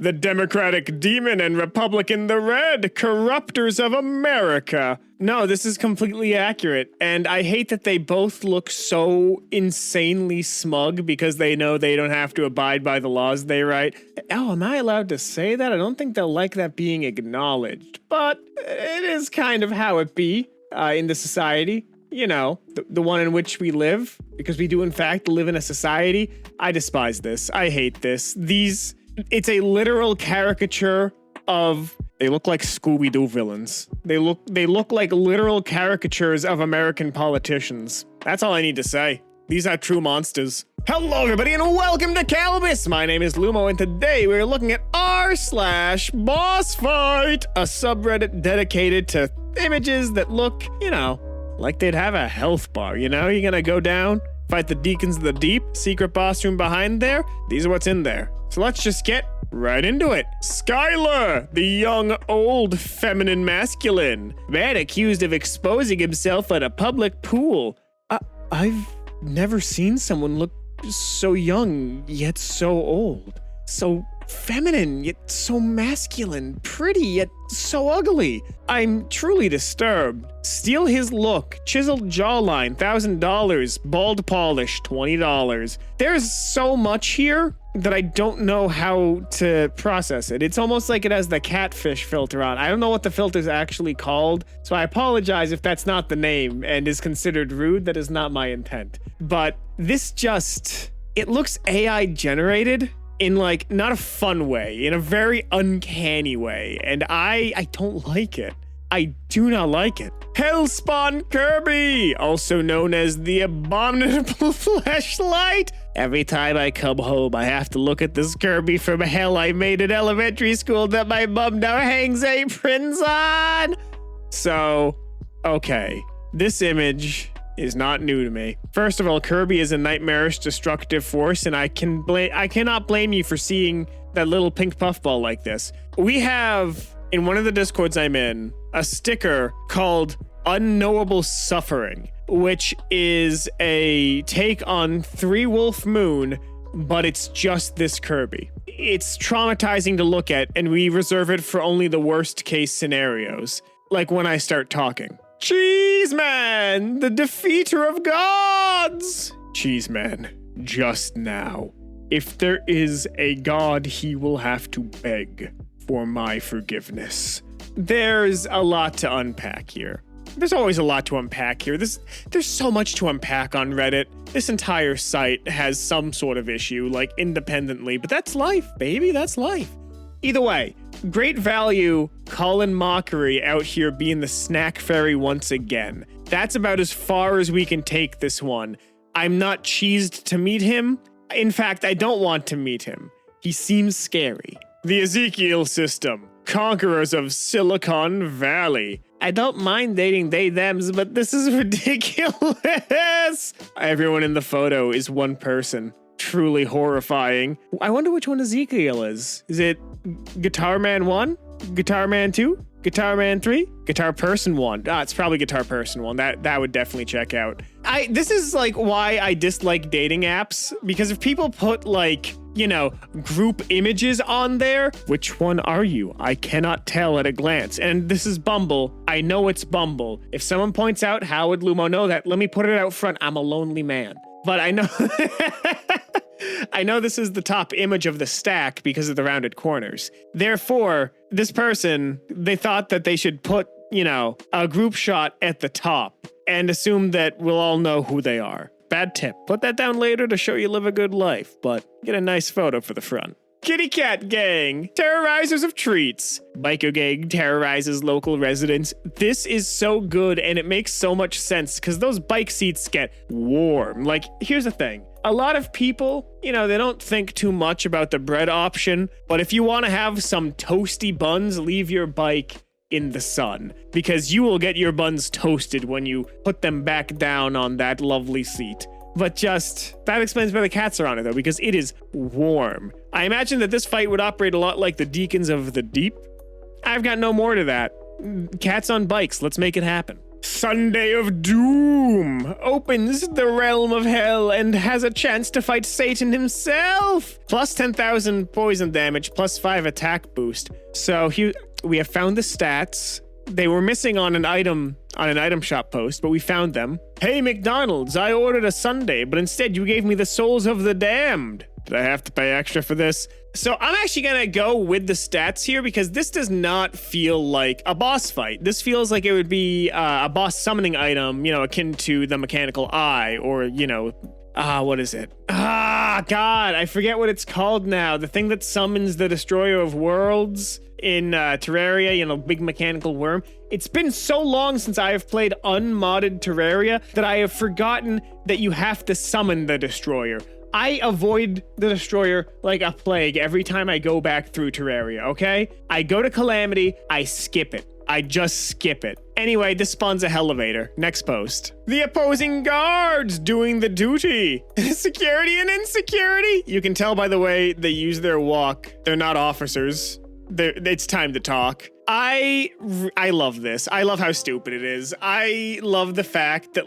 the Democratic Demon and Republican the Red, corruptors of America. No, this is completely accurate, and I hate that they both look so insanely smug because they know they don't have to abide by the laws they write. Oh, am I allowed to say that? I don't think they'll like that being acknowledged, but it is kind of how it be in the society. You know, the one in which we live, because we do in fact live in a society. I despise this. I hate this. It's a literal caricature of, they look like Scooby-Doo villains. They look like literal caricatures of American politicians. That's all I need to say. These are true monsters. Hello everybody and welcome to Kalbus! My name is Lumo and today we're looking at r/Bossfight, a subreddit dedicated to images that look, you know, like they'd have a health bar, you know? You're gonna go down, fight the Deacons of the Deep, secret boss room behind there. These are what's in there. So let's just get right into it. Skylar, the young, old, feminine masculine. Man accused of exposing himself at a public pool. I've never seen someone look so young, yet so old. So feminine, yet so masculine. Pretty, yet so ugly. I'm truly disturbed. Steal his look. Chiseled jawline, $1,000. Bald polish, $20. There's so much here that I don't know how to process it. It's almost like it has the catfish filter on. I don't know what the filter's actually called, so I apologize if that's not the name and is considered rude. That is not my intent. But this it looks AI generated in like, not a fun way, in a very uncanny way. And I don't like it. I do not like it. Hellspawn Kirby, also known as the Abominable Fleshlight. Every time I come home, I have to look at this Kirby from hell I made in elementary school that my mom now hangs aprons on. So, okay, this image is not new to me. First of all, Kirby is a nightmarish, destructive force, and I cannot blame you for seeing that little pink puffball like this. We have, in one of the Discords I'm in, a sticker called Unknowable Suffering, which is a take on Three Wolf Moon, but it's just this Kirby. It's traumatizing to look at, and we reserve it for only the worst case scenarios, like when I start talking. Cheeseman, the defeater of gods! Cheeseman, just now. If there is a god, he will have to beg for my forgiveness. There's a lot to unpack here. There's always a lot to unpack here. There's so much to unpack on Reddit. This entire site has some sort of issue, like independently, but that's life, baby, that's life. Either way, great value, Colin Mockery out here being the snack fairy once again. That's about as far as we can take this one. I'm not cheesed to meet him. In fact, I don't want to meet him. He seems scary. The Ezekiel system, conquerors of Silicon Valley. I don't mind dating they-thems, but this is ridiculous. Everyone in the photo is one person. Truly horrifying. I wonder which one Ezekiel is. Is it Guitar Man 1? Guitar Man 2? Guitar Man 3? Guitar Person 1. It's probably Guitar Person 1. That would definitely check out. This is like why I dislike dating apps, because if people put like, you know, group images on there, which one are you? I cannot tell at a glance. And this is Bumble. I know it's Bumble. If someone points out, how would Lumo know that? Let me put it out front. I'm a lonely man. But I know I know this is the top image of the stack because of the rounded corners. Therefore, this person, they thought that they should put, you know, a group shot at the top and assume that we'll all know who they are. Bad tip. Put that down later to show you live a good life, but get a nice photo for the front. Kitty Cat Gang, terrorizers of treats. Biker Gang terrorizes local residents. This is so good and it makes so much sense because those bike seats get warm. Like, here's the thing. A lot of people, you know, they don't think too much about the bread option, but if you want to have some toasty buns, leave your bike in the sun because you will get your buns toasted when you put them back down on that lovely seat. But that explains why the cats are on it though, because it is warm. I imagine that this fight would operate a lot like the Deacons of the Deep. I've got no more to that. Cats on bikes, let's make it happen. Sunday of Doom opens the realm of hell and has a chance to fight Satan himself. Plus 10,000 poison damage, plus 5 attack boost. So we have found the stats. They were missing on an item shop post, but we found them. Hey, McDonald's, I ordered a sundae, but instead you gave me the souls of the damned. Did I have to pay extra for this? So I'm actually gonna go with the stats here because this does not feel like a boss fight. This feels like it would be a boss summoning item, akin to the mechanical eye or, what is it? God, I forget what it's called now. The thing that summons the Destroyer of Worlds in Terraria, big mechanical worm. It's been so long since I have played unmodded Terraria that I have forgotten that you have to summon the Destroyer. I avoid the Destroyer like a plague every time I go back through Terraria, okay? I go to Calamity, I skip it. I just skip it. Anyway, this spawns a Hellevator. Next post. The opposing guards doing the duty. Security and insecurity. You can tell by the way they use their walk. They're not officers. It's time to talk. I love this. I love how stupid it is. I love the fact that,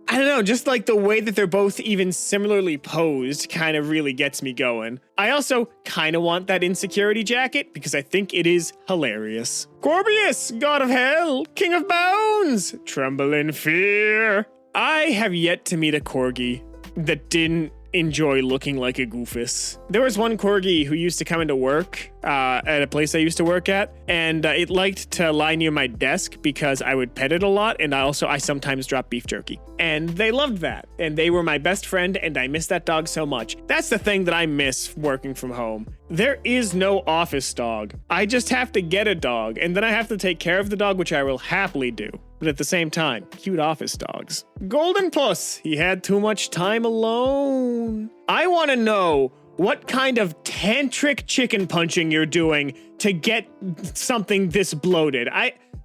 I don't know, just the way that they're both even similarly posed kind of really gets me going. I also kind of want that insecurity jacket because I think it is hilarious. Corbius, god of hell, king of bones, tremble in fear. I have yet to meet a corgi that didn't enjoy looking like a goofus. There was one corgi who used to come into work at a place I used to work at, and it liked to lie near my desk because I would pet it a lot, and I sometimes drop beef jerky. And they loved that, and they were my best friend, and I miss that dog so much. That's the thing that I miss working from home. There is no office dog. I just have to get a dog, and then I have to take care of the dog, which I will happily do. But at the same time, cute office dogs. Golden Puss, he had too much time alone. I want to know what kind of tantric chicken punching you're doing to get something this bloated.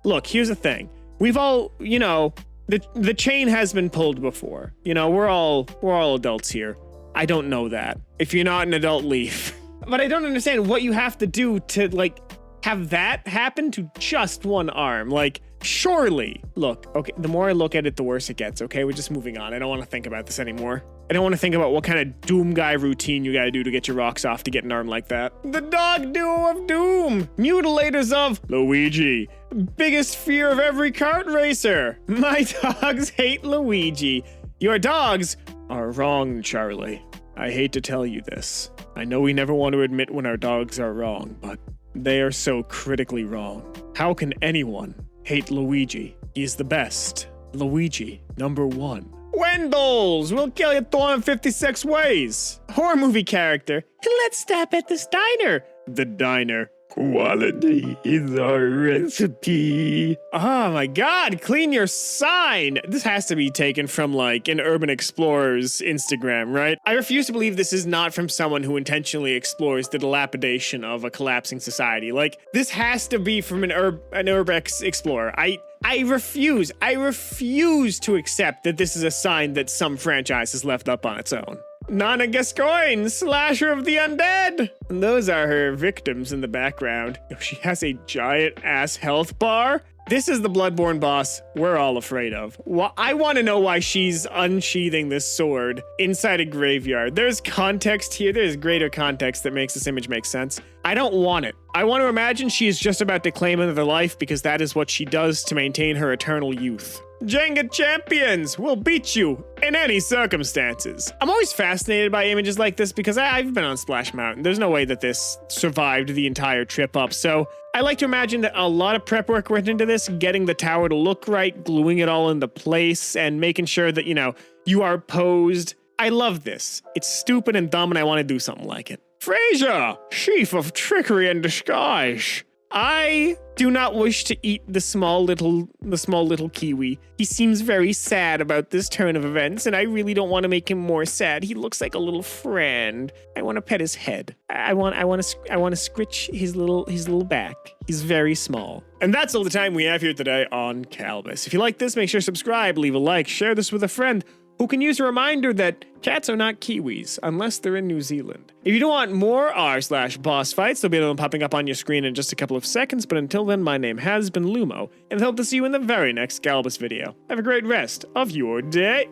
Look, here's the thing. We've all, the chain has been pulled before. We're all adults here. I don't know that. If you're not an adult, leave. But I don't understand what you have to do to, have that happen to just one arm. Surely. Look, okay, the more I look at it, the worse it gets, okay? We're just moving on. I don't want to think about this anymore. I don't want to think about what kind of Doom guy routine you gotta do to get your rocks off to get an arm like that. The dog duo of Doom! Mutilators of Luigi. Biggest fear of every kart racer. My dogs hate Luigi. Your dogs are wrong, Charlie. I hate to tell you this. I know we never want to admit when our dogs are wrong, but they are so critically wrong. How can anyone hate Luigi? He's the best. Luigi, number 1. Wendell's will kill you 256 ways. Horror movie character. Let's stop at this diner. The diner. Quality is our recipe. Oh my god, clean your sign. This has to be taken from an Urban Explorer's Instagram, right? I refuse to believe this is not from someone who intentionally explores the dilapidation of a collapsing society. This has to be from an Urbex Explorer. I refuse to accept that this is a sign that some franchise has left up on its own. Nana Gascoigne, slasher of the undead. And those are her victims in the background. She has a giant ass health bar. This is the Bloodborne boss we're all afraid of. I want to know why she's unsheathing this sword inside a graveyard. There's context here. There's greater context that makes this image make sense. I don't want it. I want to imagine she is just about to claim another life because that is what she does to maintain her eternal youth. Jenga champions will beat you in any circumstances. I'm always fascinated by images like this because I've been on Splash Mountain. There's no way that this survived the entire trip up. So I like to imagine that a lot of prep work went into this, getting the tower to look right, gluing it all into place, and making sure that, you are posed. I love this. It's stupid and dumb, and I want to do something like it. Frasier, chief of trickery and disguise. I do not wish to eat the small little kiwi. He seems very sad about this turn of events, and I really don't want to make him more sad. He looks like a little friend. I want to pet his head. I want to scritch his little back. He's very small. And that's all the time we have here today on Kalbus. If you like this, make sure to subscribe, leave a like, share this with a friend. who can use a reminder that cats are not Kiwis unless they're in New Zealand. If you don't want more r/boss fights, they'll be able to popping up on your screen in just a couple of seconds, but until then, my name has been Lumo, and I hope to see you in the very next Kalbus video. Have a great rest of your day!